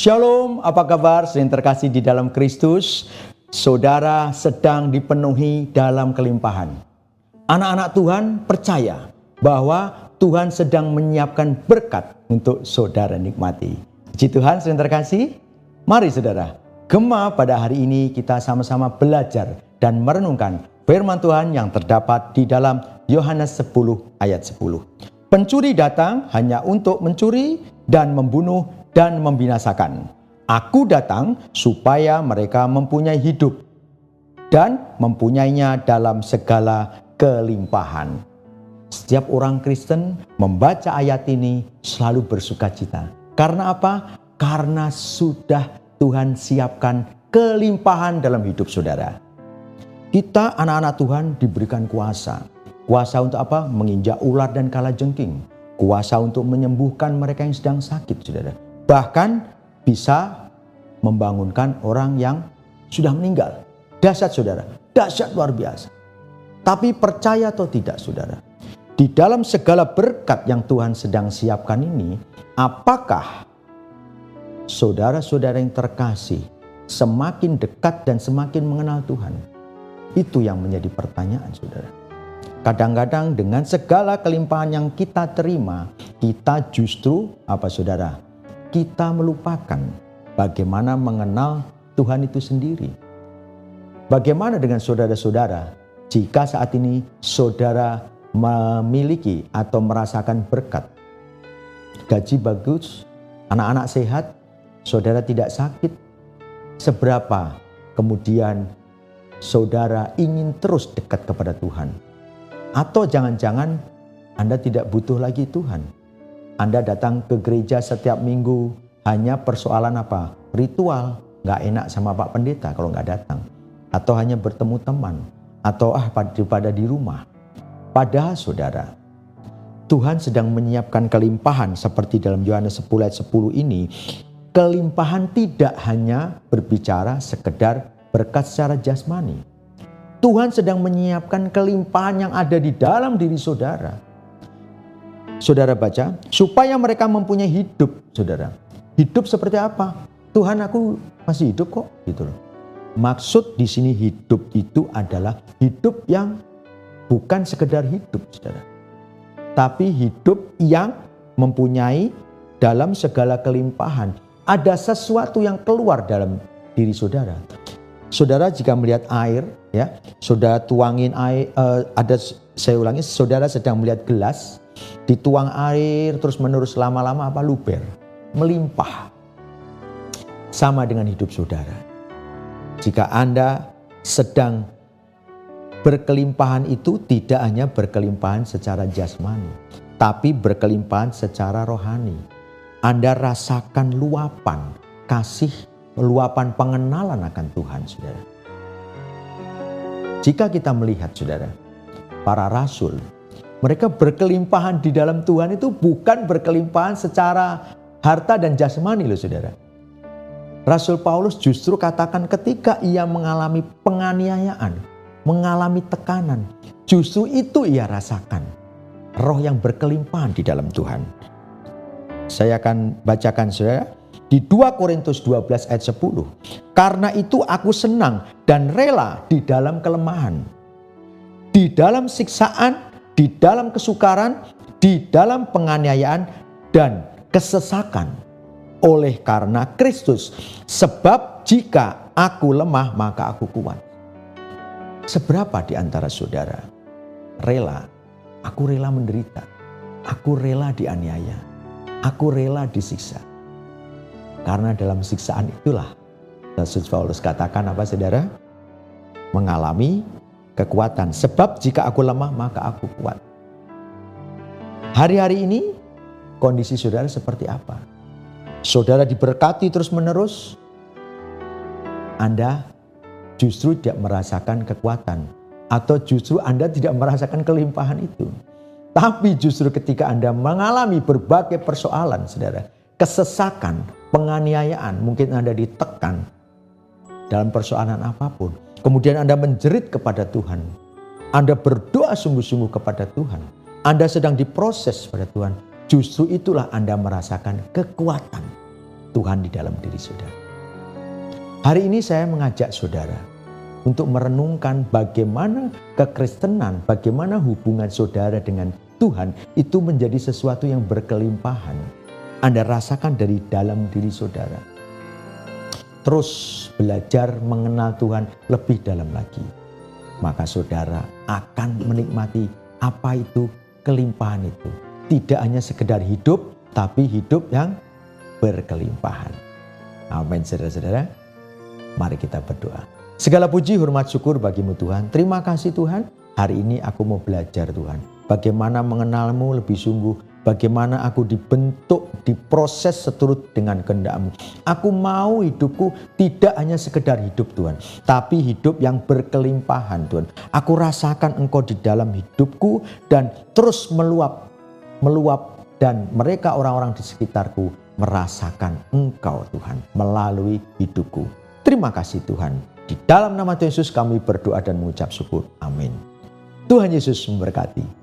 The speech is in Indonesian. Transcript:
Shalom, apa kabar? Yang terkasih di dalam Kristus, saudara sedang dipenuhi dalam kelimpahan. Anak-anak Tuhan percaya bahwa Tuhan sedang menyiapkan berkat untuk saudara nikmati. Puji Tuhan, yang terkasih. Mari saudara, Gema pada hari ini kita sama-sama belajar dan merenungkan firman Tuhan yang terdapat di dalam Yohanes 10 ayat 10. Pencuri datang hanya untuk mencuri dan membunuh dan membinasakan. Aku datang supaya mereka mempunyai hidup dan mempunyainya dalam segala kelimpahan. Setiap orang Kristen membaca ayat ini selalu bersukacita. Karena apa? Karena sudah Tuhan siapkan kelimpahan dalam hidup saudara. Kita anak-anak Tuhan diberikan kuasa. Kuasa untuk apa? Menginjak ular dan kalajengking. Kuasa untuk menyembuhkan mereka yang sedang sakit saudara. Bahkan bisa membangunkan orang yang sudah meninggal. Dahsyat saudara, dahsyat luar biasa. Tapi percaya atau tidak saudara, di dalam segala berkat yang Tuhan sedang siapkan ini, apakah saudara-saudara yang terkasih semakin dekat dan semakin mengenal Tuhan? Itu yang menjadi pertanyaan saudara. Kadang-kadang dengan segala kelimpahan yang kita terima, kita justru apa saudara? Kita melupakan bagaimana mengenal Tuhan itu sendiri. Bagaimana dengan saudara-saudara jika saat ini saudara memiliki atau merasakan berkat? Gaji bagus, anak-anak sehat, saudara tidak sakit. Seberapa kemudian saudara ingin terus dekat kepada Tuhan? Atau jangan-jangan Anda tidak butuh lagi Tuhan? Anda datang ke gereja setiap minggu hanya persoalan apa? Ritual. Nggak enak sama Pak Pendeta kalau nggak datang. Atau hanya bertemu teman. Atau daripada di rumah. Padahal saudara, Tuhan sedang menyiapkan kelimpahan seperti dalam Yohanes 10 ayat 10 ini. Kelimpahan tidak hanya berbicara sekedar berkat secara jasmani. Tuhan sedang menyiapkan kelimpahan yang ada di dalam diri saudara. Saudara baca, supaya mereka mempunyai hidup, saudara. Hidup seperti apa? Tuhan, aku masih hidup kok, gitu loh. Maksud di sini hidup itu adalah hidup yang bukan sekedar hidup, saudara. Tapi hidup yang mempunyai dalam segala kelimpahan. Ada sesuatu yang keluar dalam diri saudara. Saudara jika melihat air, ya, saudara tuangin air, saudara sedang melihat gelas, dituang air terus menerus lama-lama apa? Luber, melimpah. Sama dengan hidup saudara. Jika Anda sedang berkelimpahan itu tidak hanya berkelimpahan secara jasmani, tapi berkelimpahan secara rohani. Anda rasakan luapan kasih, luapan pengenalan akan Tuhan, saudara. Jika kita melihat, saudara, para rasul, mereka berkelimpahan di dalam Tuhan itu bukan berkelimpahan secara harta dan jasmani loh saudara. Rasul Paulus justru katakan ketika ia mengalami penganiayaan, mengalami tekanan, justru itu ia rasakan. Roh yang berkelimpahan di dalam Tuhan. Saya akan bacakan saudara di 2 Korintus 12 ayat 10. Karena itu aku senang dan rela di dalam kelemahan, di dalam siksaan, di dalam kesukaran, di dalam penganiayaan dan kesesakan oleh karena Kristus. Sebab jika aku lemah maka aku kuat. Seberapa di antara saudara rela? Aku rela menderita. Aku rela dianiaya. Aku rela disiksa. Karena dalam siksaan itulah Rasul Paulus katakan apa saudara? Mengalami kekuatan. Sebab jika aku lemah maka aku kuat. Hari-hari ini kondisi saudara seperti apa? Saudara diberkati terus menerus. Anda justru tidak merasakan kekuatan. Atau justru Anda tidak merasakan kelimpahan itu. Tapi justru ketika Anda mengalami berbagai persoalan saudara. Kesesakan, penganiayaan, mungkin Anda ditekan dalam persoalan apapun. Kemudian Anda menjerit kepada Tuhan. Anda berdoa sungguh-sungguh kepada Tuhan. Anda sedang diproses pada Tuhan. Justru itulah Anda merasakan kekuatan. Tuhan di dalam diri saudara. Hari ini saya mengajak saudara untuk merenungkan bagaimana kekristenan, bagaimana hubungan saudara dengan Tuhan itu menjadi sesuatu yang berkelimpahan. Anda rasakan dari dalam diri saudara. Terus belajar mengenal Tuhan lebih dalam lagi. Maka saudara akan menikmati apa itu kelimpahan itu. Tidak hanya sekedar hidup, tapi hidup yang berkelimpahan. Amin, saudara-saudara. Mari kita berdoa. Segala puji, hormat, syukur bagimu Tuhan. Terima kasih Tuhan. Hari ini aku mau belajar Tuhan. Bagaimana mengenalmu lebih sungguh. Bagaimana aku dibentuk, diproses seturut dengan kehendak-Mu. Aku mau hidupku tidak hanya sekedar hidup Tuhan. Tapi hidup yang berkelimpahan Tuhan. Aku rasakan Engkau di dalam hidupku dan terus meluap. Dan mereka orang-orang di sekitarku merasakan Engkau Tuhan melalui hidupku. Terima kasih Tuhan. Di dalam nama Tuhan Yesus kami berdoa dan mengucap syukur. Amin. Tuhan Yesus memberkati.